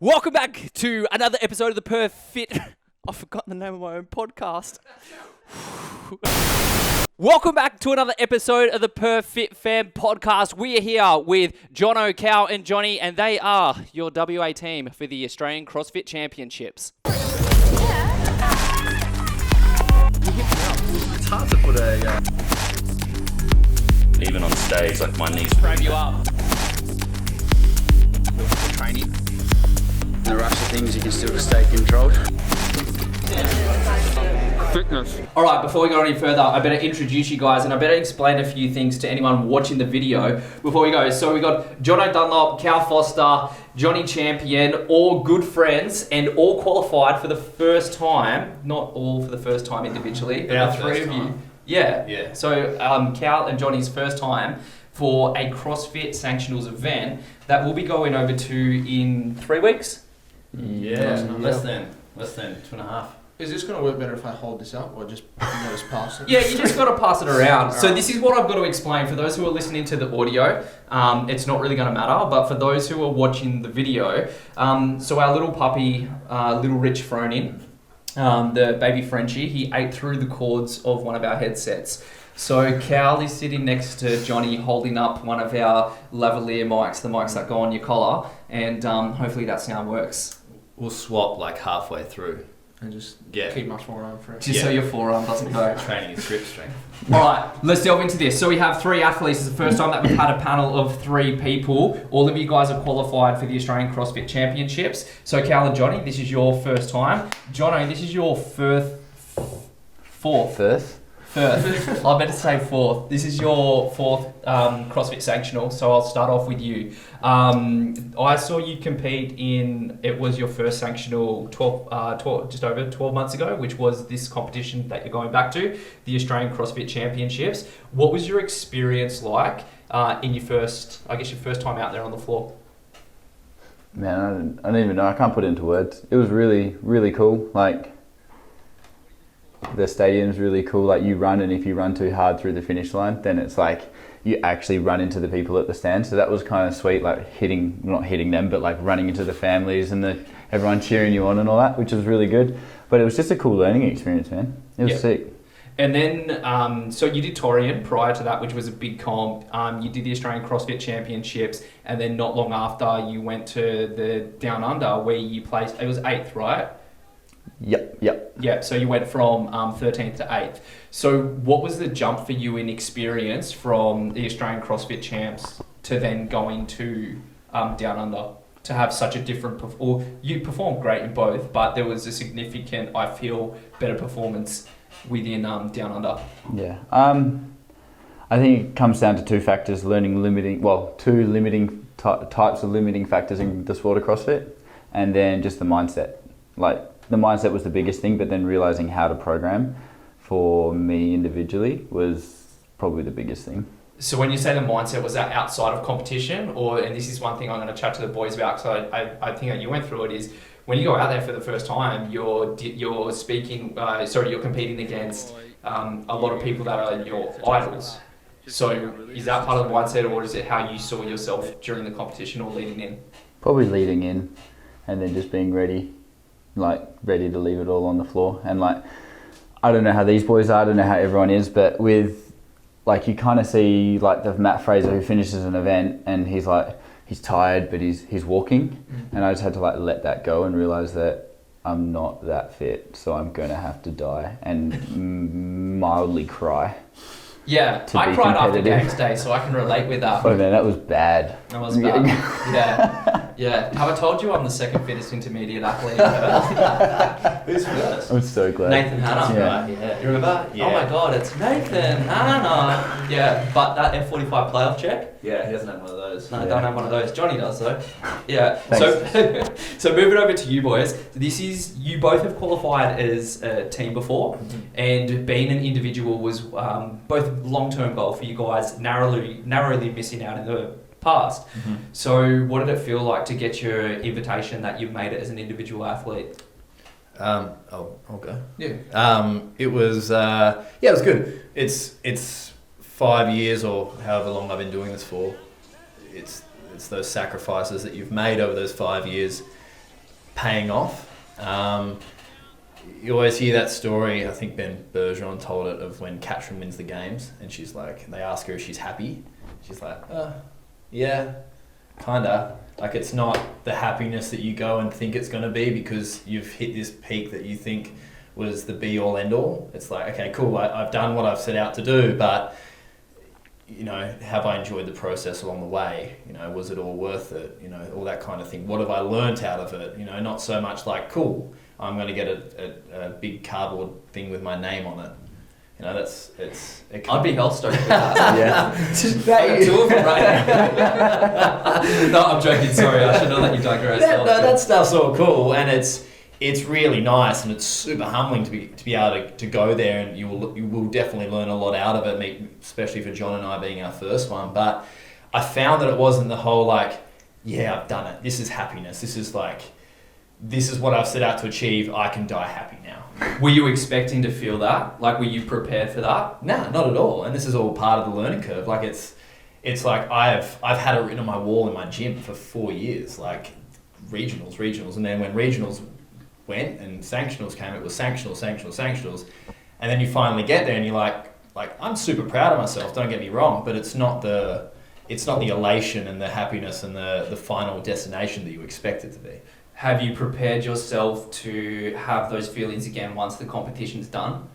Welcome back to another episode of the PERTH Fit... I've forgotten the name of my own podcast. Welcome back to another episode of the PERTH FITFAM podcast. We are here with Jono, Cal and Johnny, and they are your WA team for the Australian Crossfit Championships. It's hard to put a... Even on stage, like my knees... Frame you up. The training. In the rush of things, you can still stay controlled. Fitness. All right, before we go any further, I better introduce you guys and I better explain a few things to anyone watching the video before we go. So we got Jonathan Dunlop, Cal Foster, Johnny Champion, all good friends and all qualified for the first time. Not all for the first time individually, but the three of you. Yeah. So Cal and Johnny's first time for a CrossFit Sanctionals event that we'll be going over to in 3 weeks. Less than 2.5. Is this going to work better if I hold this up or just pass it? Yeah, you just got to pass it around. So this is what I've got to explain for those who are listening to the audio. It's not really going to matter, but for those who are watching the video, so our little puppy, little Rich Fronin, the baby Frenchie, he ate through the cords of one of our headsets. So Cal is sitting next to Johnny holding up one of our lavalier mics, the mics that go on your collar, and hopefully that sound works. We'll swap like halfway through. And just Yeah. keep my forearm fresh. Just so your forearm doesn't go. Training is grip strength. Alright, let's delve into this. So we have 3 athletes. It's the first time that we've had a panel of 3 people. All of you guys are qualified for the Australian CrossFit Championships. So Cal and Johnny, this is your first time. Jono, this is your fourth. I better say fourth. This is your fourth CrossFit Sanctional, so I'll start off with you. I saw you compete in, it was your first Sanctional just over 12 months ago, which was this competition that you're going back to, the Australian CrossFit Championships. What was your experience like in your first time out there on the floor? Man, I don't even know. I can't put it into words. It was really, really cool. Like, the stadium's really cool. Like, you run, and if you run too hard through the finish line, then it's like you actually run into the people at the stand. So that was kind of sweet, like not hitting them, but like running into the families and everyone cheering you on and all that, which was really good. But it was just a cool learning experience, man. It was sick. And then, so you did Torian prior to that, which was a big comp. You did the Australian CrossFit Championships, and then not long after, you went to the Down Under, where you placed, it was 8th, right? Yep. Yeah, so you went from 13th to 8th. So what was the jump for you in experience from the Australian CrossFit Champs to then going to Down Under? To have such a different... you performed great in both, but there was a significant, I feel, better performance within Down Under. Yeah. I think it comes down to 2 factors, two limiting types of limiting factors in the sport of CrossFit, and then just the mindset. Like, the mindset was the biggest thing, but then realizing how to program for me individually was probably the biggest thing. So when you say the mindset, was that outside of competition? And this is one thing I'm going to chat to the boys about, because I think that you went through it, is when you go out there for the first time, you're competing against a lot of people that are your idols. So is that part of the mindset, or is it how you saw yourself during the competition or leading in? Probably leading in, and then just being ready to leave it all on the floor. And like, I don't know how these boys are, I don't know how everyone is, but with, like, you kind of see like the Matt Fraser who finishes an event and he's tired, but he's walking. Mm-hmm. And I just had to like let that go and realize that I'm not that fit, so I'm gonna have to die and mildly cry. Yeah, I cried after games day, so I can relate with that. Oh man, that was bad. That was bad. Yeah. Have I told you I'm the second fittest intermediate athlete ever? Who's first? I'm so glad. Nathan Hanna. Yeah. Yeah. You remember? Yeah. Oh my god, it's Nathan Hanna. Yeah, but that F45 playoff check? Yeah, he doesn't have one of those. No, I don't have one of those. Johnny does though. Yeah. Thanks. So moving over to you boys. You both have qualified as a team before, and being an individual was both long-term goal for you guys, narrowly missing out in the past. Mm-hmm. So what did it feel like to get your invitation that you've made it as an individual athlete? I'll go. Yeah. It was it was good. It's 5 years or however long I've been doing this for. It's those sacrifices that you've made over those 5 years paying off. You always hear that story, I think Ben Bergeron told it, of when Katrin wins the games and she's like, they ask her if she's happy. She's like, yeah, kinda. Like, it's not the happiness that you go and think it's going to be because you've hit this peak that you think was the be all end all. It's like, okay, cool, I've done what I've set out to do, but you know, have I enjoyed the process along the way? You know, was it all worth it? You know, all that kind of thing. What have I learnt out of it? You know, not so much like, cool, I'm going to get a big cardboard thing with my name on it. You know, I'd be hell stoked with that. Yeah. I got two of them right now. No, I'm joking. Sorry, I should not let you digress. That stuff's all cool, and it's really nice, and it's super humbling to be able to go there, and you will definitely learn a lot out of it, especially for John and I being our first one. But I found that it wasn't the whole like, yeah, I've done it. This is happiness. This is what I've set out to achieve. I can die happy now. Were you expecting to feel that? Like, were you prepared for that? No, not at all. And this is all part of the learning curve. Like, it's like I've had it written on my wall in my gym for 4 years, like regionals. And then when regionals went and sanctionals came, it was sanctionals. And then you finally get there and you're like I'm super proud of myself, don't get me wrong, but it's not the elation and the happiness and the final destination that you expect it to be. Have you prepared yourself to have those feelings again once the competition's done?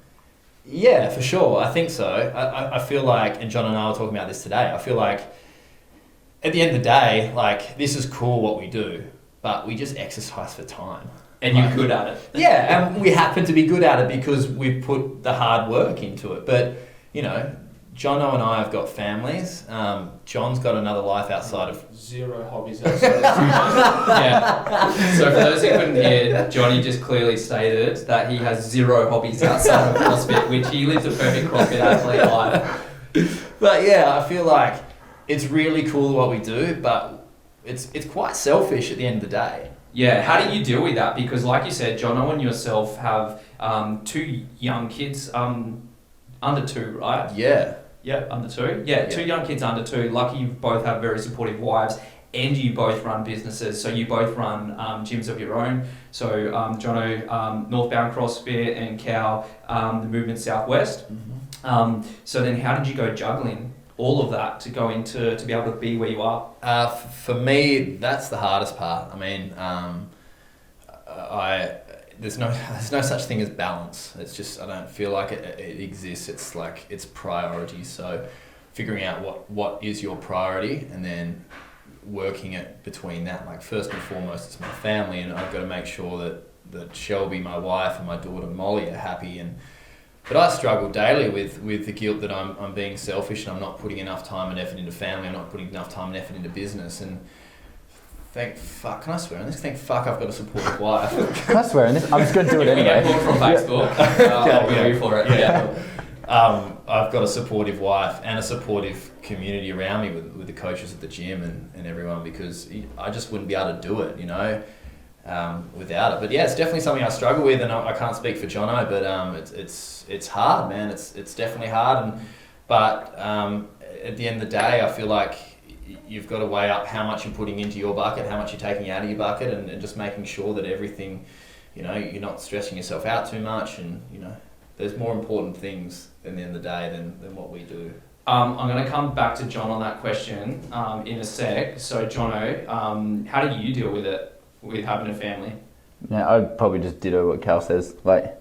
Yeah, for sure. I think so. I feel like, and John and I were talking about this today, I feel like at the end of the day, like, this is cool what we do, but we just exercise for time. And you're good at it. Yeah, and we happen to be good at it because we've put the hard work into it. But, you know, Jono and I have got families. John's got another life outside of... Zero hobbies outside of Yeah. So for those who couldn't hear, Johnny just clearly stated that he has zero hobbies outside of CrossFit, which he lives a perfect CrossFit athlete life. But yeah, I feel like it's really cool what we do, but it's quite selfish at the end of the day. Yeah, how do you deal with that? Because like you said, Jono and yourself have 2 young kids, under 2, right? Yeah. Yeah, under 2. Yeah, 2 young kids under 2. Lucky you both have very supportive wives, and you both run businesses. So you both run gyms of your own. So Jono, Northbound CrossFit, and Cal, the Movement Southwest. Mm-hmm. So then how did you go juggling all of that to go into to be able to be where you are? For me, that's the hardest part. I mean, there's no such thing as balance. It's just, I don't feel like it exists. It's like, it's priority. So figuring out what is your priority and then working it between that. Like, first and foremost, it's my family, and I've got to make sure that Shelby, my wife, and my daughter Molly are happy. But I struggle daily with the guilt that I'm being selfish and I'm not putting enough time and effort into family. I'm not putting enough time and effort into business. And thank fuck, can I swear on this? Thank fuck I've got a supportive wife. Can I swear on this? I'm just going to do it anyway. We get called from Facebook. I'll go for it. Yeah. I've got a supportive wife and a supportive community around me with the coaches at the gym and everyone, because I just wouldn't be able to do it, you know, without it. But yeah, it's definitely something I struggle with, and I can't speak for Jono, but it's hard, man. It's definitely hard, but at the end of the day, I feel like you've got to weigh up how much you're putting into your bucket, how much you're taking out of your bucket, and just making sure that everything, you know, you're not stressing yourself out too much, and, you know, there's more important things at the end of the day than what we do. I'm going to come back to John on that question in a sec. So Jono, how do you deal with it, with having a family? Yeah, I'd probably just ditto what Cal says. Like,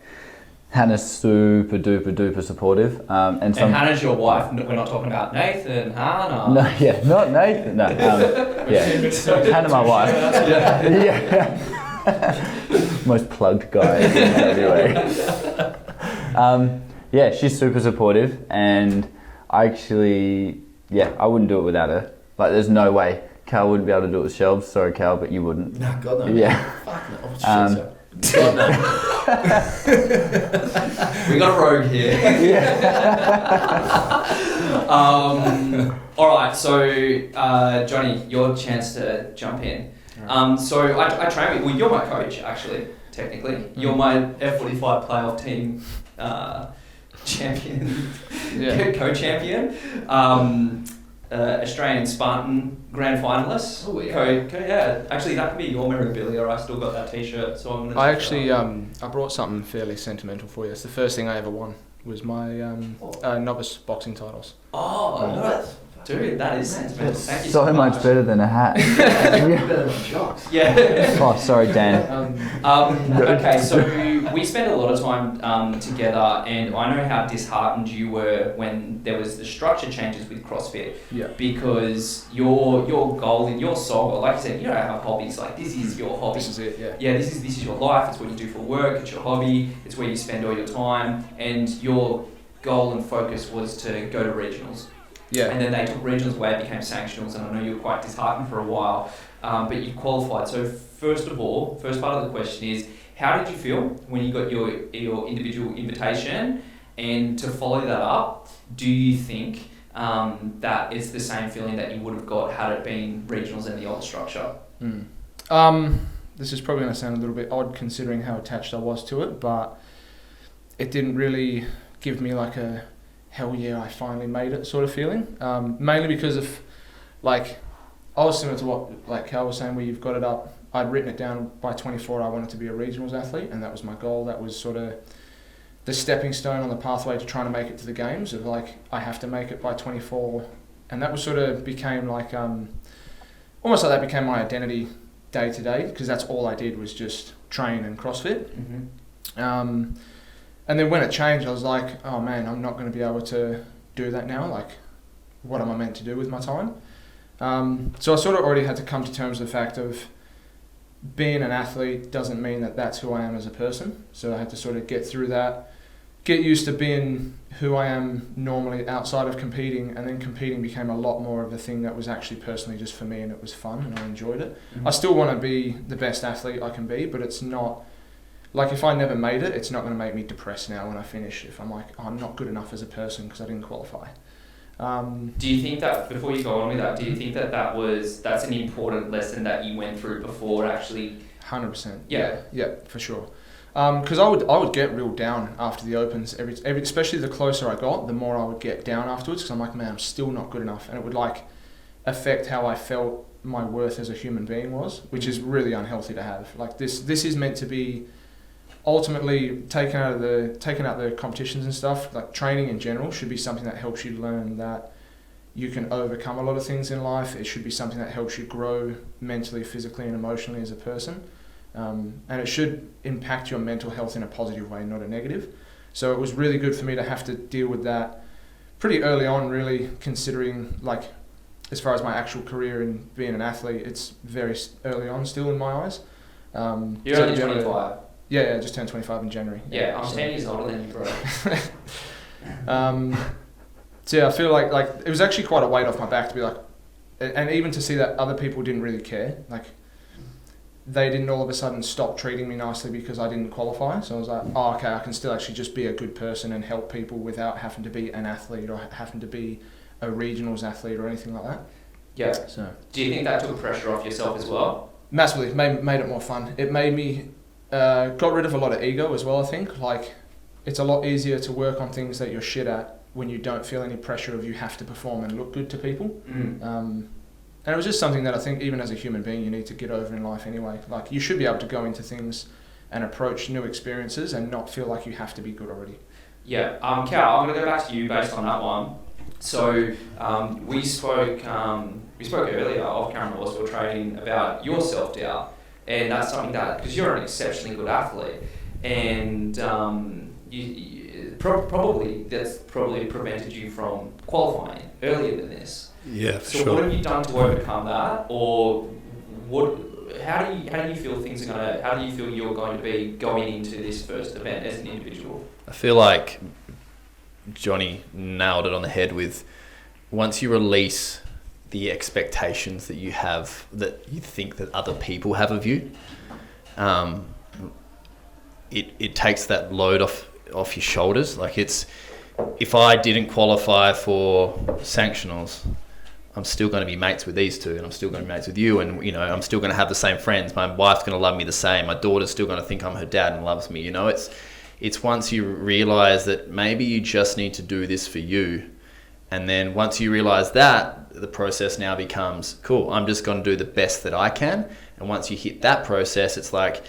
Hannah's super duper supportive. And Hannah's your wife. We're not talking about Nathan, Hannah. No, yeah, not Nathan. No, yeah, Hannah, my wife. Yeah. Most plugged guy anyway. Yeah, she's super supportive, and I wouldn't do it without her. Like, there's no way. Cal wouldn't be able to do it with Shelves. Sorry, Cal, but you wouldn't. No, God no. Yeah. Fuck no. Oh, shit, God no. We got a rogue here. All right, so Johnny, your chance to jump in. So I train with, you're my coach, actually, technically. You're my F45 playoff team champion, co-champion. Australian Spartan grand finalist. Oh, yeah. Yeah, actually that could be your memorabilia. I still got that T-shirt, so I'm gonna. I actually I brought something fairly sentimental for you. It's the first thing I ever won. Was my novice boxing titles. Oh, no, dude, that is sentimental. Thank you So much better than a hat. Yeah. Oh, sorry, Dan. Okay, so we spent a lot of time together, and I know how disheartened you were when there was the structure changes with CrossFit. Yeah. Because your goal and your soul goal, like you said, you don't have hobbies. Like this is your hobby. This is it. Yeah. Yeah, this is your life. It's what you do for work. It's your hobby. It's where you spend all your time. And your goal and focus was to go to regionals. Yeah. And then they took regionals away, it became sanctionals, and I know you were quite disheartened for a while, but you qualified. So first of all, first part of the question is, how did you feel when you got your individual invitation? And to follow that up, do you think that it's the same feeling that you would have got had it been regionals in the old structure? This is probably going to sound a little bit odd considering how attached I was to it, but it didn't really give me like a hell yeah, I finally made it sort of feeling. Mainly because of, like, I was similar to what like Cal was saying, where you've got it up. I'd written it down by 24. I wanted to be a regionals athlete, and that was my goal. That was sort of the stepping stone on the pathway to trying to make it to the games. Of like, I have to make it by 24, and that was sort of became like almost like that became my identity day to day, because that's all I did was just train and CrossFit. Mm-hmm. And then when it changed, I was like, oh man, I'm not going to be able to do that now. Like, what am I meant to do with my time? So I sort of already had to come to terms with the fact of being an athlete doesn't mean that that's who I am as a person. So I had to sort of get through that, get used to being who I am normally outside of competing, and then competing became a lot more of a thing that was actually personally just for me, and it was fun and I enjoyed it. Mm-hmm. I still want to be the best athlete I can be, but it's not... Like, if I never made it, it's not going to make me depressed now when I finish. If I'm like, oh, I'm not good enough as a person because I didn't qualify. Do you think that, before you go on with that, do you think that that's an important lesson that you went through before actually? 100%. Yeah. Yeah, for sure. Because I would get real down after the Opens. Every especially the closer I got, the more I would get down afterwards, because I'm like, man, I'm still not good enough. And it would like affect how I felt my worth as a human being was, which is really unhealthy to have. Like, this is meant to be ultimately taken out the competitions and stuff. Like, training in general should be something that helps you learn that you can overcome a lot of things in life. It should be something that helps you grow mentally, physically, and emotionally as a person. And it should impact your mental health in a positive way, not a negative. So it was really good for me to have to deal with that pretty early on, really, considering, like, as far as my actual career in being an athlete, it's very early on still in my eyes. You're only 25. Yeah, just turned 25 in January. Yeah, I'm 10 years older than you, bro. So yeah, I feel like it was actually quite a weight off my back to be like, and even to see that other people didn't really care. Like, they didn't all of a sudden stop treating me nicely because I didn't qualify. So I was like, oh, okay, I can still actually just be a good person and help people without having to be an athlete or having to be a regionals athlete or anything like that. Yeah. So do you think that took pressure off yourself as well? Massively. Made it more fun. It made me... got rid of a lot of ego as well, I think. Like, it's a lot easier to work on things that you're shit at when you don't feel any pressure of you have to perform and look good to people. And it was just something that I think even as a human being you need to get over in life anyway. Like, you should be able to go into things and approach new experiences and not feel like you have to be good already. Yeah. Cal, I'm going to go back to you based on that one. So we spoke earlier off camera whilst we were trading about your self-doubt. And that's something that, because you're an exceptionally good athlete, and that's probably prevented you from qualifying earlier than this. Yeah, for so sure. what have you done to overcome that, or what? How do you feel things are gonna? How do you feel you're going to be going into this first event as an individual? I feel like Johnny nailed it on the head with, once you release the expectations that you have, that you think that other people have of you, it takes that load off your shoulders. Like, it's, if I didn't qualify for sanctionals, I'm still going to be mates with these two, and I'm still going to be mates with you, and I'm still going to have the same friends. My wife's going to love me the same. My daughter's still going to think I'm her dad and loves me. It's once you realize that maybe you just need to do this for you, And then once you realize that, the process now becomes, cool, I'm just going to do the best that I can. And once you hit that process, it's like,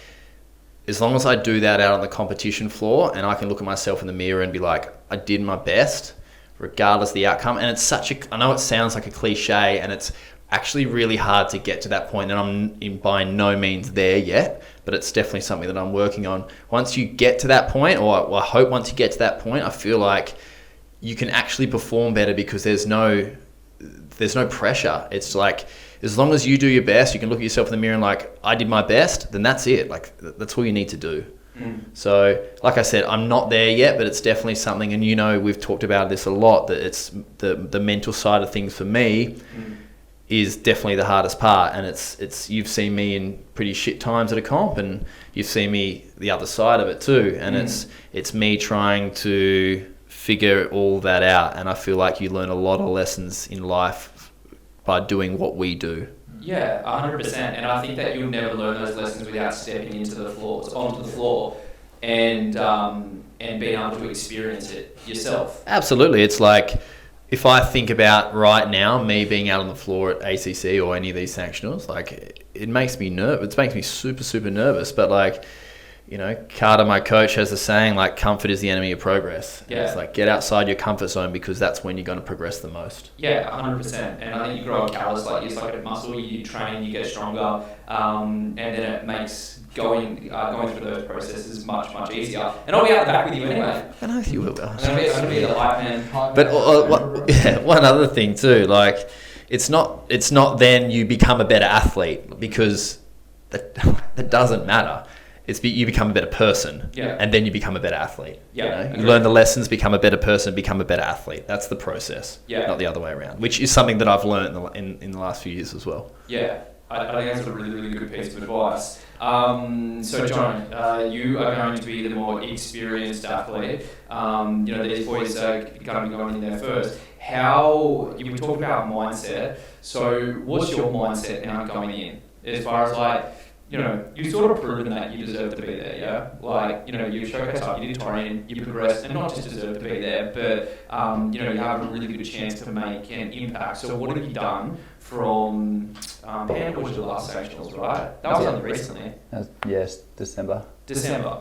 as long as I do that out on the competition floor and I can look at myself in the mirror and be like, I did my best, regardless of the outcome. And it's I know it sounds like a cliche, and it's actually really hard to get to that point, and I'm by no means there yet, but it's definitely something that I'm working on. Once you get to that point, or I hope once you get to that point, I feel like you can actually perform better because there's no pressure. It's like, as long as you do your best, you can look at yourself in the mirror and like, I did my best, then that's it. Like, that's all you need to do. So, like I said, I'm not there yet, but it's definitely something, and we've talked about this a lot, that it's the mental side of things for me is definitely the hardest part. And it's you've seen me in pretty shit times at a comp, and you've seen me the other side of it too. And it's me trying to figure all that out. And I feel like you learn a lot of lessons in life by doing what we do. Yeah, 100%. And I think that you'll never learn those lessons without stepping onto the floor, and being able to experience it yourself. Absolutely. It's like, if I think about right now, me being out on the floor at ACC or any of these sanctionals, like, it makes me nervous. It makes me super, super nervous. But like, Carter, my coach, has the saying, like, comfort is the enemy of progress. Yeah. It's like, get outside your comfort zone, because that's when you're going to progress the most. Yeah, 100%. And I think you grow up callous, like, it's like a muscle. You train, you get stronger, and then it makes going through those processes much, much easier. And I'll be out the back with you anyway. I know you will. I'm going to be the hype man. But one other thing too, like, it's not then you become a better athlete, because that doesn't matter. You become a better person, and then you become a better athlete. Yeah, you learn the lessons, become a better person, become a better athlete. That's the process, not the other way around, which is something that I've learned in the last few years as well. Yeah, I think that's a really, really good piece of advice. So John, you are going to be the more experienced athlete. These boys are going to be going in there first. We talked about mindset. So what's your mindset now going in? As far as like, you've sort of proven that you deserve to be there, yeah? Like, you've showcased up, you did training, you progressed, and not just deserve to be there, but, you have a really good chance to make an impact. So what have you done from, Panda was your last sectionals, right? That was only recently. Yes, December.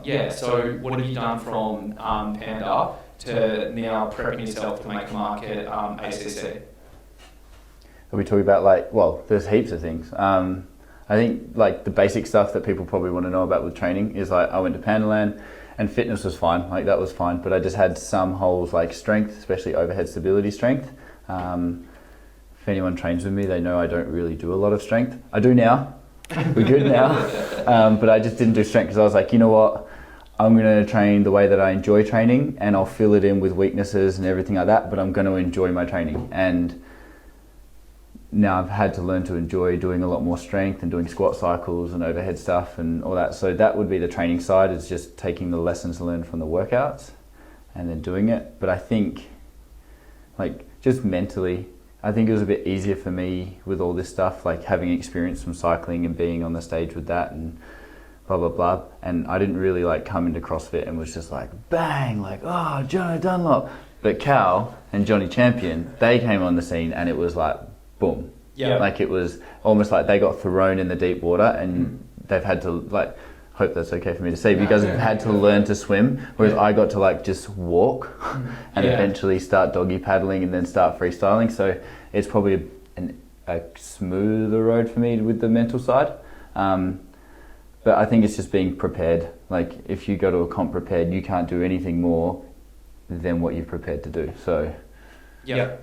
Yeah. So what have you done from Panda to now prepping yourself to make a mark at ACC? Are we talking about there's heaps of things. I think like the basic stuff that people probably want to know about with training is like, I went to Pandaland and fitness was fine, like that was fine, but I just had some holes like strength, especially overhead stability strength. If anyone trains with me, they know I don't really do a lot of strength. I do now, we're good now, but I just didn't do strength because I was like, you know what, I'm going to train the way that I enjoy training, and I'll fill it in with weaknesses and everything like that, but I'm going to enjoy my training. And now I've had to learn to enjoy doing a lot more strength and doing squat cycles and overhead stuff and all that. So that would be the training side, is just taking the lessons learned from the workouts and then doing it. But I think, like, just mentally, I think it was a bit easier for me with all this stuff, like having experience from cycling and being on the stage with that and blah, blah, blah. And I didn't really like come into CrossFit and was just like, bang, like, oh, Jonathan Dunlop. But Cal and Johnny Champion, they came on the scene and it was like, boom. Yeah. Like, it was almost like they got thrown in the deep water and they've had to, like, hope that's okay for me to say, but you guys have had to learn to swim, whereas I got to like just walk and eventually start doggy paddling and then start freestyling. So it's probably a smoother road for me with the mental side. But I think it's just being prepared. Like, if you go to a comp prepared, you can't do anything more than what you've prepared to do. So yeah.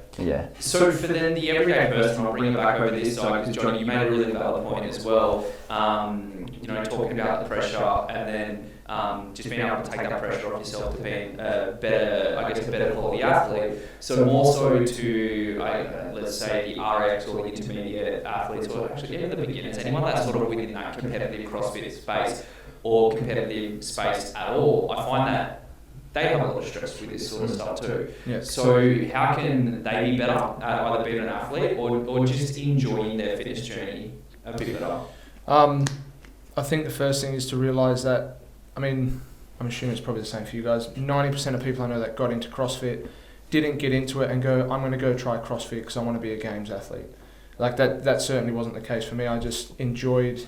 So for then the everyday person, I'll bring it back over this side, because Johnny, you made a really valid point as well. Talking about the pressure and then just being able to take that pressure off yourself to being a better quality athlete. So more so to, let's say, the RX or the intermediate athletes, or actually even the beginners, anyone that's sort of within that competitive CrossFit space or competitive space at all, I find that they have a lot of stress with this sort of stuff too. Yeah. So how can they be better at either being an athlete or just enjoying their fitness journey a bit better? I think the first thing is to realise that, I'm assuming it's probably the same for you guys, 90% of people I know that got into CrossFit didn't get into it and go, I'm going to go try CrossFit because I want to be a games athlete. Like that certainly wasn't the case for me. I just enjoyed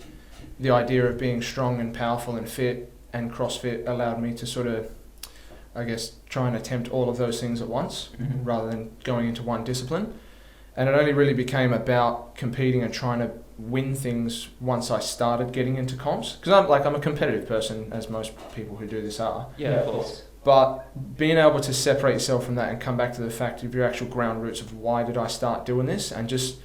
the idea of being strong and powerful and fit, and CrossFit allowed me to sort of, I guess, try and attempt all of those things at once rather than going into one discipline. And it only really became about competing and trying to win things once I started getting into comps. Because I'm a competitive person, as most people who do this are. Yeah, of course. But being able to separate yourself from that and come back to the fact of your actual ground roots of why did I start doing this, and just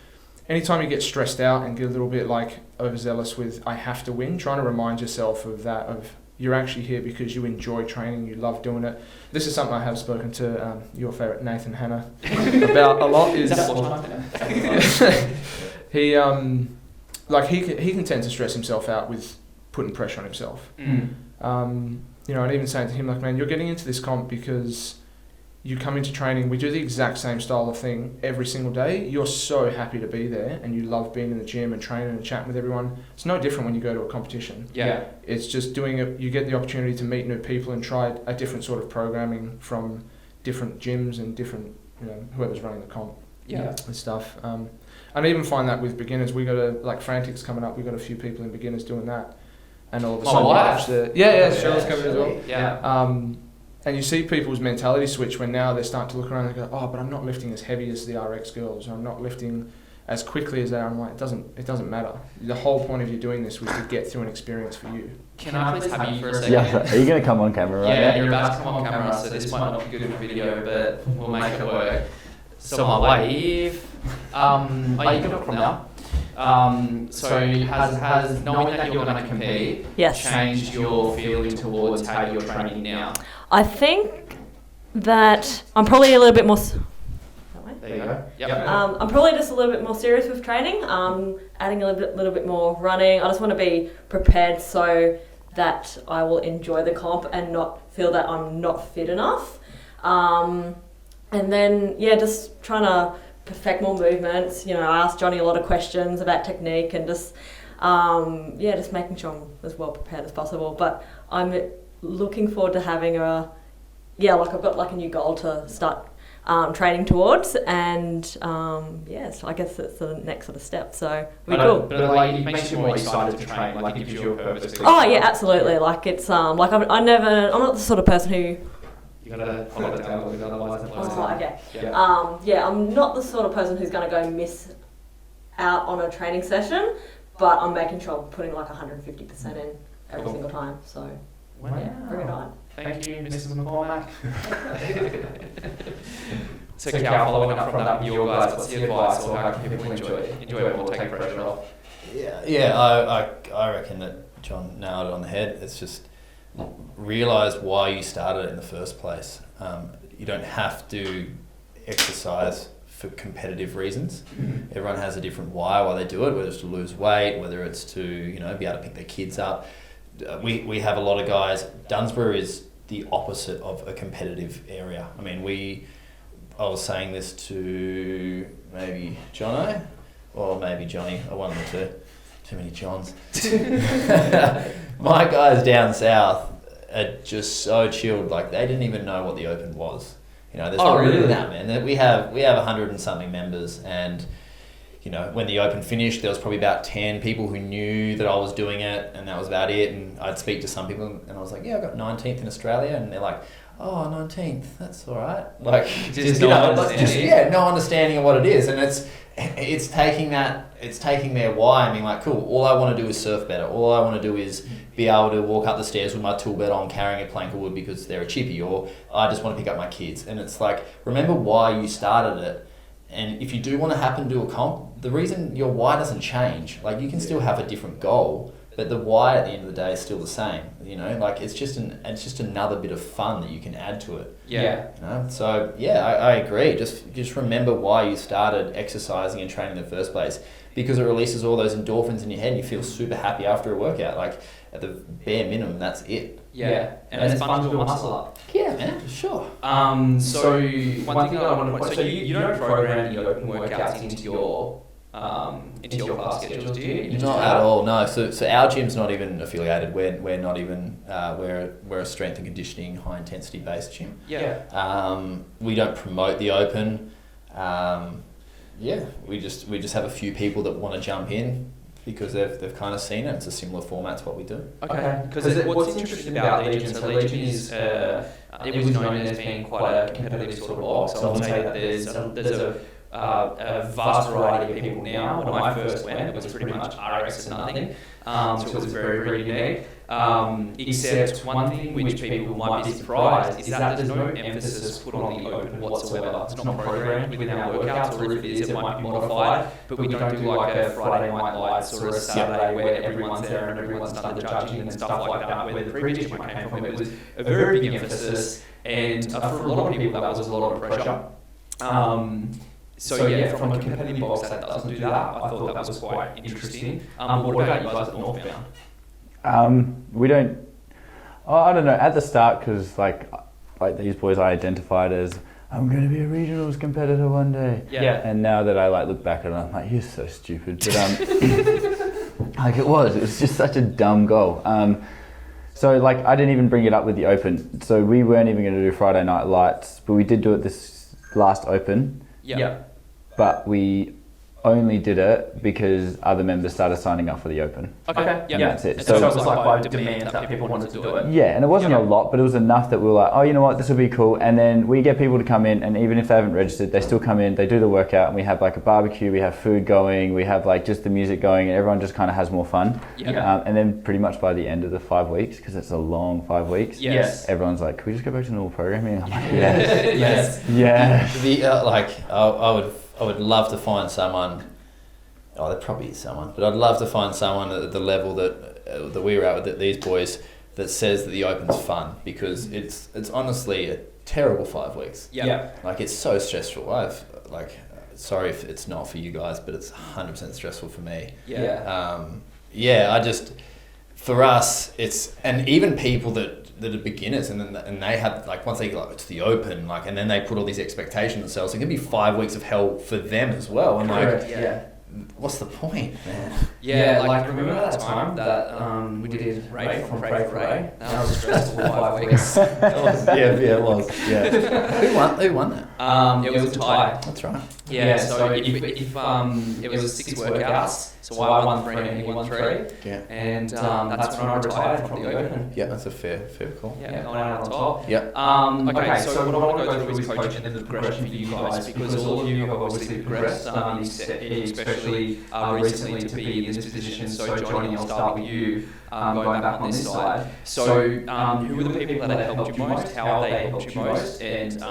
anytime you get stressed out and get a little bit like overzealous with I have to win, trying to remind yourself of that, of you're actually here because you enjoy training, you love doing it. This is something I have spoken to your favourite Nathan Hanna about a lot. Is he he can tend to stress himself out with putting pressure on himself. You know, and even saying to him, like, man, you're getting into this comp because you come into training, we do the exact same style of thing every single day. You're so happy to be there and you love being in the gym and training and chatting with everyone. It's no different when you go to a competition. Yeah. It's just doing it, you get the opportunity to meet new people and try a different sort of programming from different gyms and different, you know, whoever's running the comp. Yeah. And stuff. And I even find that with beginners, we got like Frantics coming up, we got a few people in beginners doing that. And all of a sudden, Cheryl's coming as well. Yeah. And you see people's mentality switch when now they're starting to look around and go, oh, but I'm not lifting as heavy as the RX girls, or I'm not lifting as quickly as they are. I'm like, it doesn't matter. The whole point of you doing this was to get through an experience for you. Can I please have you for a second? Yeah, are you going to come on camera right Yeah, now? you're about to come on camera, so this might not be good for video, but we'll make it work. So my wave. Oh, you can look from now. So has knowing that you're going to compete changed your feeling towards how you're training now? I think that I'm probably a little bit more... There you go. Yep. I'm probably just a little bit more serious with training, adding a little bit more running. I just want to be prepared so that I will enjoy the comp and not feel that I'm not fit enough. And then, just trying to perfect more movements. You know, I asked Johnny a lot of questions about technique and just making sure I'm as well prepared as possible. But I'm looking forward to having I've got like a new goal to start training towards, and so I guess that's the next sort of step. So it'll be cool. But like, it makes you more excited to train. Like, it gives you a purpose. Oh yeah, absolutely. Like it's I'm not the sort of person who. You gotta hold it down a little bit, otherwise it blows up. Okay. Yeah. I'm not the sort of person who's going to go miss out on a training session, but I'm making sure I'm putting like 150% in every single time. So bring it on. Thank you, Mrs. McCormack. So Cal, following up from that, your guys, what's the advice, or how can people enjoy it more, take pressure off? I reckon that John nailed it on the head. It's just realise why you started it in the first place. You don't have to exercise for competitive reasons. Everyone has a different why they do it, whether it's to lose weight, whether it's to be able to pick their kids up. We have a lot of guys. Dunsborough is the opposite of a competitive area. I mean, I was saying this to maybe Jono, or maybe Johnny, or one of the two. Too many Johns. My guys down south are just so chilled. Like, they didn't even know what the Open was. There's not really that, man. We have 100 and something members, and when the Open finished, there was probably about 10 people who knew that I was doing it, and that was about it. And I'd speak to some people, and I was like, yeah, I got 19th in Australia, and they're like, oh, 19th, that's all right. Like, no understanding of what it is, and it's taking their why and being like, cool, all I want to do is surf better. All I want to do is be able to walk up the stairs with my tool belt on, carrying a plank of wood because they're a chippy, or I just want to pick up my kids. And it's like, remember why you started it. And if you do want to happen to do a comp, the reason your why doesn't change. Like, you can still have a different goal, but the why at the end of the day is still the same. Like, it's just another bit of fun that you can add to it. Yeah. So I agree. Just remember why you started exercising and training in the first place, because it releases all those endorphins in your head and you feel super happy after a workout. Like, at the bare minimum, that's it. Yeah. And it's fun to build muscle up. Yeah, man, sure. So one thing I want to point, so you don't program the Open workouts into your into your class schedules, do you? Not at all, no. So our gym's not even affiliated. We're not even we're a strength and conditioning, high intensity based gym. We don't promote the open. We just have a few people that want to jump in because they've kind of seen it. It's a similar format to what we do. Okay. Because what's interesting about Legion? So Legion is it was known as being quite a competitive sort of box. So I'll say that there's a vast variety of people now. When I first went, it was pretty much RX and nothing. So it was very, very unique. Except one thing which people might be surprised is that there's no emphasis put on the open whatsoever. It's not programmed within our workouts, or if it is, it might be modified. But we don't do like a Friday Night Lights or a Saturday where everyone's there and everyone's done the judging and stuff like that. Where the previous one came from, it was a very big emphasis, and for a lot of people that was a lot of pressure. So yeah, from a competitive box that doesn't do that, I thought that was quite interesting. What about you guys at Northbound? We don't. I don't know. At the start, because like these boys, I identified as I'm going to be a regionals competitor one day. Yeah. And now that I like look back at it, I'm like, you're so stupid. But like it was just such a dumb goal. So like I didn't even bring it up with the open. So we weren't even going to do Friday Night Lights, but we did do it this last open. Yeah. But we only did it because other members started signing up for the open. Okay. And that's it. So it was like by demand that people wanted to do it. Yeah, and it wasn't a lot, but it was enough that we were like, oh, you know what, this will be cool. And then we get people to come in, and even if they haven't registered, they still come in, they do the workout, and we have like a barbecue, we have food going, we have like just the music going, and everyone just kind of has more fun. Yeah. And then pretty much by the end of the 5 weeks, because it's a long 5 weeks, yes, everyone's like, can we just go back to normal programming? I'm like, yes. I would love to find someone. Oh, there probably is someone, but I'd love to find someone at the level that we were at with these boys that says that the open's fun, because it's honestly a terrible 5 weeks. Yeah. Like it's so stressful. Sorry if it's not for you guys, but it's 100% stressful for me. For us, and even people that are beginners and they have like once they get to the open, like, and then they put all these expectations on themselves, it can be 5 weeks of hell for them as well. And what's the point, man? Like remember that time that we did Ray from Pray for Ray? That was stressful for 5 weeks. It was. Who won that? It was a tie. That's right. Yeah, so if it was 6 workouts, so I won 3 and he won 3. Yeah. And that's when I retired from the open. Yeah, that's a fair call. Yeah, going out on top. Yeah. Okay, so what I want to go through is coaching and the progression for you guys, because all of you have obviously progressed, especially recently to be in this position. So Johnny, I'll start with you, going back on this side. So who are the people that have helped you most? How have they helped you most? And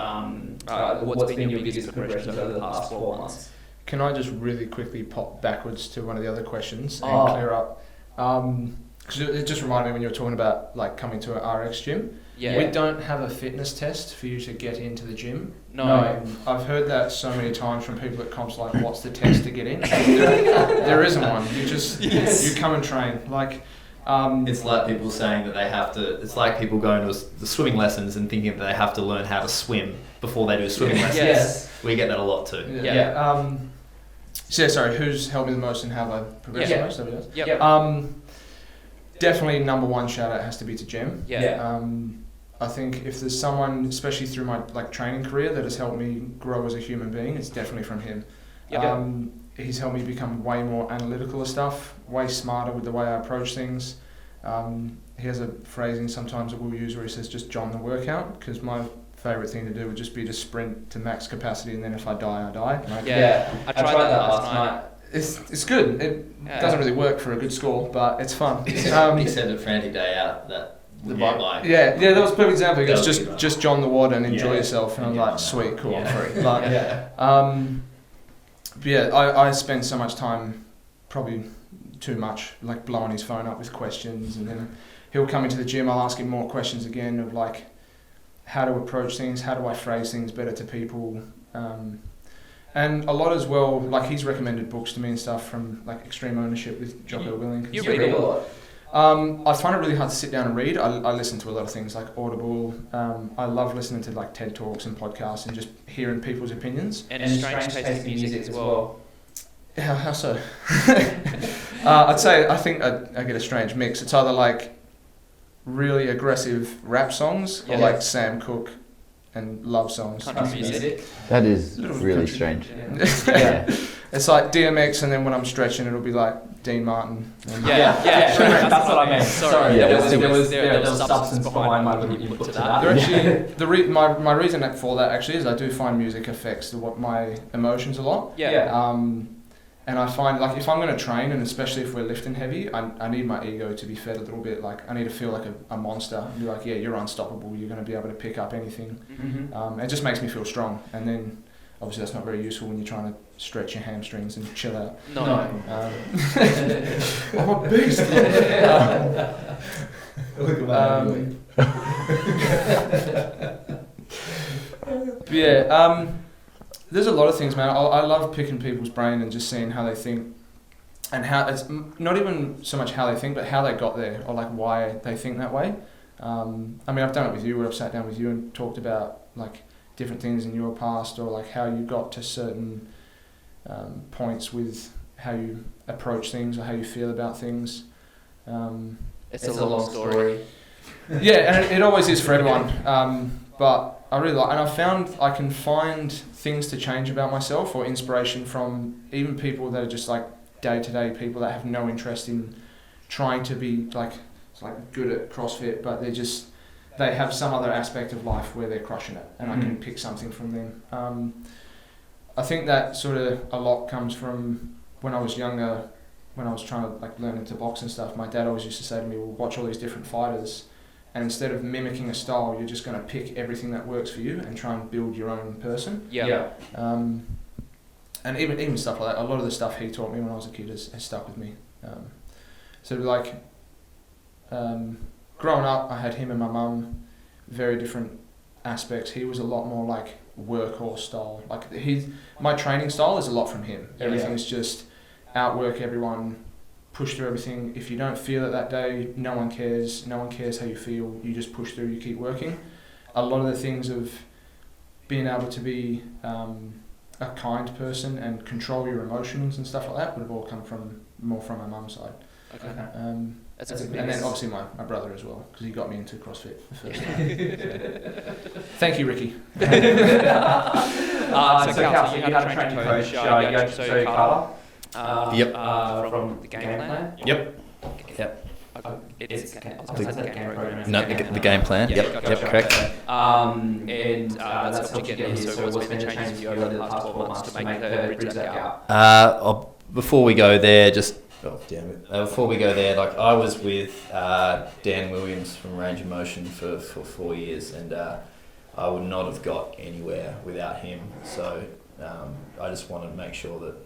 what's been your biggest progression over the past 4 months? Can I just really quickly pop backwards to one of the other questions and clear up? Because it just reminded me when you were talking about like coming to an RX gym. Yeah. We don't have a fitness test for you to get into the gym. No. I've heard that so many times from people at comps, like, what's the test to get in? There isn't one. You just you come and train. Like, it's like people saying that they have to. It's like people going to the swimming lessons and thinking that they have to learn how to swim before they do swimming lessons. Yes. We get that a lot too. Sorry, who's helped me the most and how they've progressed the most? Yep. Definitely number one shout out has to be to Jem. Yeah. I think if there's someone, especially through my training career, that has helped me grow as a human being, it's definitely from him. Yep. He's helped me become way more analytical of stuff, way smarter with the way I approach things. He has a phrasing sometimes that we'll use where he says, just John the workout, because my favourite thing to do would just be to sprint to max capacity, and then if I die, I die. I tried that last night. It's good. It doesn't really work for a good score, but it's fun. He said a frantic day out that the bike. Yeah, that was a perfect example. He goes, just John the water and enjoy yourself, and I'm like, sweet, cool, I'm free. I spend so much time, probably too much, like blowing his phone up with questions, and then he'll come into the gym. I'll ask him more questions again of like how to approach things, how do I phrase things better to people. And a lot as well, like he's recommended books to me and stuff from like Extreme Ownership with Jocko Willink. You read a lot. I find it really hard to sit down and read. I listen to a lot of things like Audible. I love listening to like TED Talks and podcasts and just hearing people's opinions. And strange taste in music as well. How so? I think I get a strange mix. It's either like really aggressive rap songs or like Sam Cooke and love songs. Country music. That is really strange. Yeah. It's like DMX, and then when I'm stretching, it'll be like Dean Martin. Yeah, that's what I meant. Sorry, Yeah, there was substance behind when you put to that. They're actually, my reason for that actually is I do find music affects my emotions a lot. And I find, like, if I'm going to train, and especially if we're lifting heavy, I need my ego to be fed a little bit. Like, I need to feel like a monster and be like, yeah, you're unstoppable. You're going to be able to pick up anything. It just makes me feel strong. And then, obviously, that's not very useful when you're trying to stretch your hamstrings and chill out. No. I'm a beast. There's a lot of things, man. I love picking people's brain and just seeing how they think, and how it's not even so much how they think, but how they got there, or like why they think that way. I mean, I've done it with you, where I've sat down with you and talked about like different things in your past, or like how you got to certain points with how you approach things or how you feel about things. It's a long story. Yeah, and it always is for everyone. But I really like, and I found I can find things to change about myself, or inspiration from even people that are just like day-to-day people that have no interest in trying to be like good at CrossFit, but they have some other aspect of life where they're crushing it, and I can pick something from them. I think that sort of a lot comes from when I was younger, when I was trying to like learn into box and stuff. My dad always used to say to me, well, watch all these different fighters, and instead of mimicking a style, you're just going to pick everything that works for you and try and build your own person. And even stuff like that, a lot of the stuff he taught me when I was a kid has stuck with me. So like, growing up, I had him and my mum, very different aspects. He was a lot more like workhorse style. Like my training style is a lot from him. Everything's just outwork everyone, push through everything. If you don't feel it that day, no one cares. No one cares how you feel. You just push through, you keep working. A lot of the things of being able to be a kind person and control your emotions and stuff like that would have all come more from my mum's side. Okay. And then obviously my brother as well, because he got me into CrossFit the first time. Thank you, Ricky. So Cal, you had a training coach, you had to show Carter. From the game plan? Yep. It's the game program. No, the game plan. Yep, correct. And that's helped you get here. So what's been the changes for you over the past 12 months to make her bridge that gap? Before we go there, before we go there, like I was with Dan Williams from Range of Motion for 4 years, and I would not have got anywhere without him. So I just want to make sure that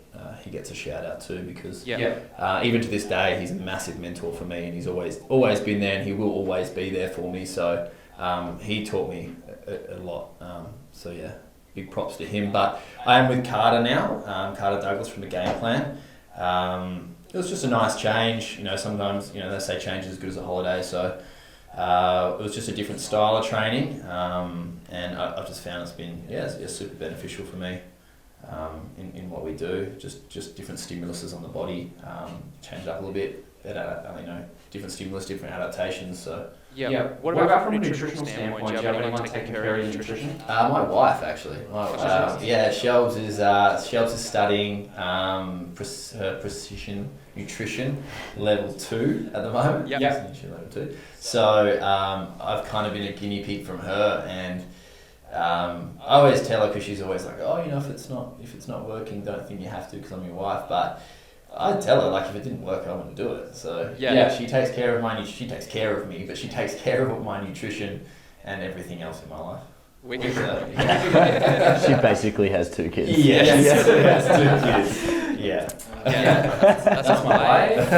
he gets a shout out too, because even to this day he's a massive mentor for me, and he's always been there, and he will always be there for me. So he taught me a lot. So yeah, big props to him. But I am with Carter now, Carter Douglas from the Game Plan. It was just a nice change. Sometimes they say change is as good as a holiday. So it was just a different style of training, and I've just found it's been it's super beneficial for me. In what we do, just different stimuluses on the body, change it up a little bit, different stimulus, different adaptations. So What about from a nutritional standpoint? Do you have anyone taking care of your nutrition? my wife actually. Shelves is studying her precision nutrition level 2 at the moment. Nutrition level 2. So I've kind of been a guinea pig from her, and I always tell her, because she's always like, if it's not working, don't think you have to, because I'm your wife. But I tell her, like, if it didn't work, I wouldn't do it. So she takes care of she takes care of me, but she takes care of my nutrition and everything else in my life. She basically has 2 kids. Yes, has 2 kids. That's my life.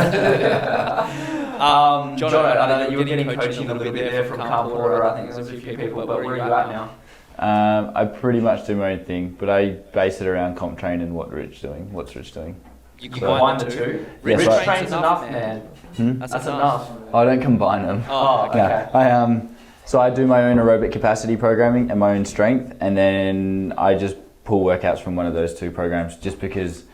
John, I know that you were getting coaching a little bit there from Carl Porter. I think there's a few people, but where are you at now? I pretty much do my own thing, but I base it around comp train and what's Rich doing. You combine the two? Rich trains enough, man. That's enough. I don't combine them. Oh, okay. No, so I do my own aerobic capacity programming and my own strength, and then I just pull workouts from one of those 2 programs, just because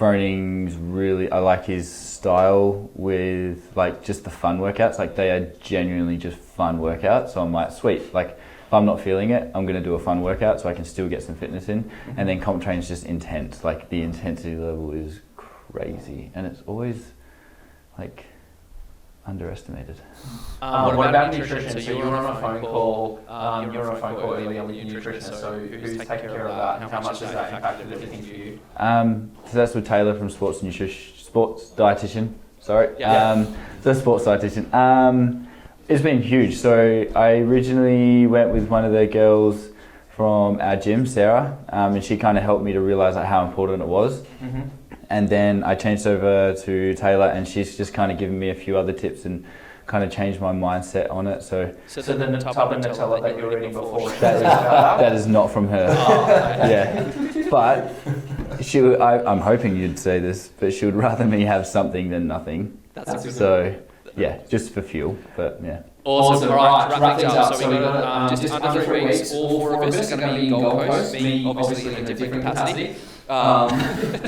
Froning's really, I like his style with like just the fun workouts. Like they are genuinely just fun workouts. So I'm like, sweet. Like if I'm not feeling it, I'm gonna do a fun workout so I can still get some fitness in. And then comp train's just intense. Like the intensity level is crazy, and it's always like underestimated. What about nutrition? So you were on a phone call. You were on a phone call earlier with your nutritionist. So who's taking care of that? And how much does that impact everything for you? So that's with Taylor from Sports Dietitian. Sorry. The Sports Dietitian. It's been huge. So I originally went with one of the girls from our gym, Sarah, and she kind of helped me to realise like how important it was. Mm-hmm. And then I changed over to Taylor, and she's just kind of given me a few other tips and kind of changed my mindset on it. So the tub and Nutella that you were eating before, that is not from her. Yeah, but I'm hoping you'd say this, but she would rather me have something than nothing. So yeah, just for fuel, but yeah. Awesome. All right, to wrap things up. So we've got just under 3 weeks. All 4 of us are going to be in Gold Coast, me obviously in a different capacity.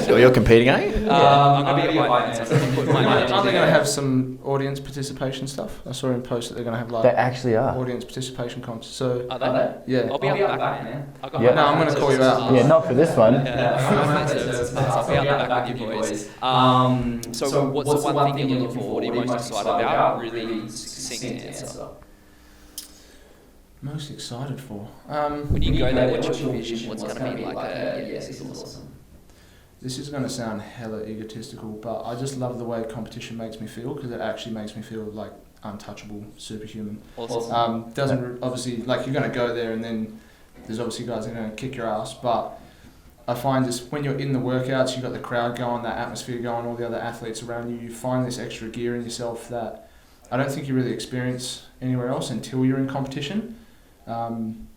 So you're competing, are you? I'm going to be a white man. Aren't they going to have some audience participation stuff? I saw in post that they're going to have like they actually are audience participation comps. So are they? Yeah. I'll be out the back, man. No, I'm going to call you out. Yeah, not for this one. I'll be out the back with you boys. So what's the one thing you're looking forward to, you're most excited about? Really succinct answer. Most excited for? When you go there, what's your vision? What's going to be like yes, this is awesome. This is going to sound hella egotistical, but I just love the way competition makes me feel, because it actually makes me feel like untouchable, superhuman. Awesome. Doesn't obviously, like, you're going to go there and then there's obviously guys that are going to kick your ass, but I find just when you're in the workouts, you've got the crowd going, that atmosphere going, all the other athletes around you, you find this extra gear in yourself that I don't think you really experience anywhere else until you're in competition. And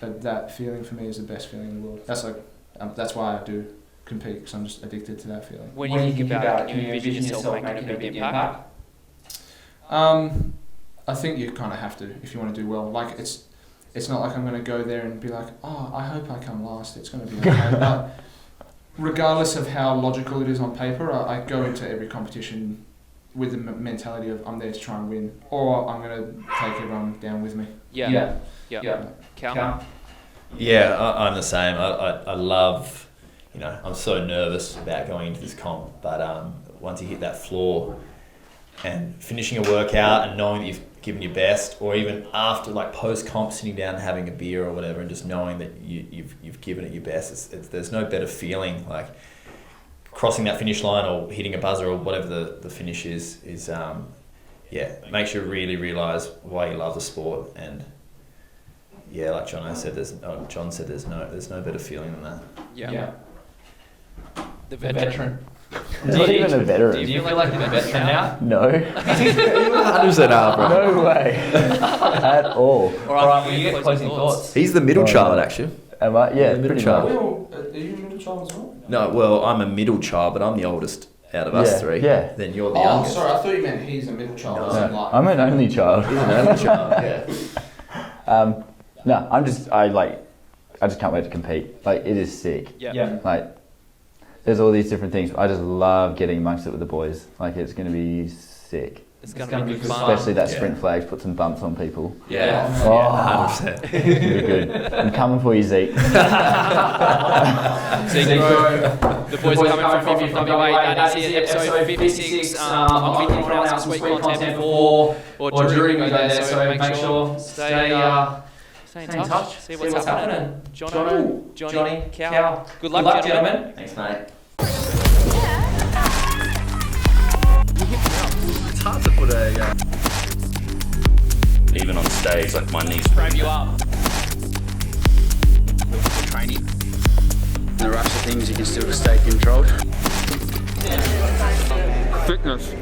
that feeling for me is the best feeling in the world. That's why I do compete, because I'm just addicted to that feeling. When you think about it, can you envision yourself making a big impact? I think you kind of have to if you want to do well. Like it's not like I'm going to go there and be like, oh, I hope I come last. It's going to be okay. But regardless of how logical it is on paper, I go into every competition with the mentality of I'm there to try and win, or I'm going to take everyone down with me. Yeah. Cal? Yeah, I'm the same. I love, I'm so nervous about going into this comp, but once you hit that floor and finishing a workout and knowing that you've given your best, or even after, like post-comp, sitting down and having a beer or whatever, and just knowing that you've given it your best, there's no better feeling like crossing that finish line or hitting a buzzer or whatever the finish is makes you really realise why you love the sport. And yeah, like John said, there's no better feeling than that. Yeah. The veteran. Not even a veteran. Do you feel like a veteran now? No. 100% are, bro. No way. At all. All right, will you get closing thoughts? He's the middle child, actually. Am I? Yeah, middle pretty child. much. Are you a middle child as well? No, well, I'm a middle child, but I'm the oldest out of us three. Yeah. Then you're the Oh, youngest. sorry, I thought you meant he's a middle child. No, I'm an only child. He's an only child, yeah. No, I just can't wait to compete. Like, it is sick. Yeah. Like, there's all these different things. I just love getting amongst it with the boys. Like, it's going to be sick. It's going to be good fun. Especially that sprint flags, put some bumps on people. Yeah. Oh, 100%. it'll be good. I'm coming for you, Zeke. The boys are coming from WA. That is it, episode 56. I'm with you for some sweet content before or during we go there, so make sure stay in touch. See what's happening. Johnny, Cal. Good luck, gentlemen. Thanks, mate. It's hard to put a... Even on stage, like my knees... Frame you up. Training. In the rush of things, you can still stay controlled. Fitness.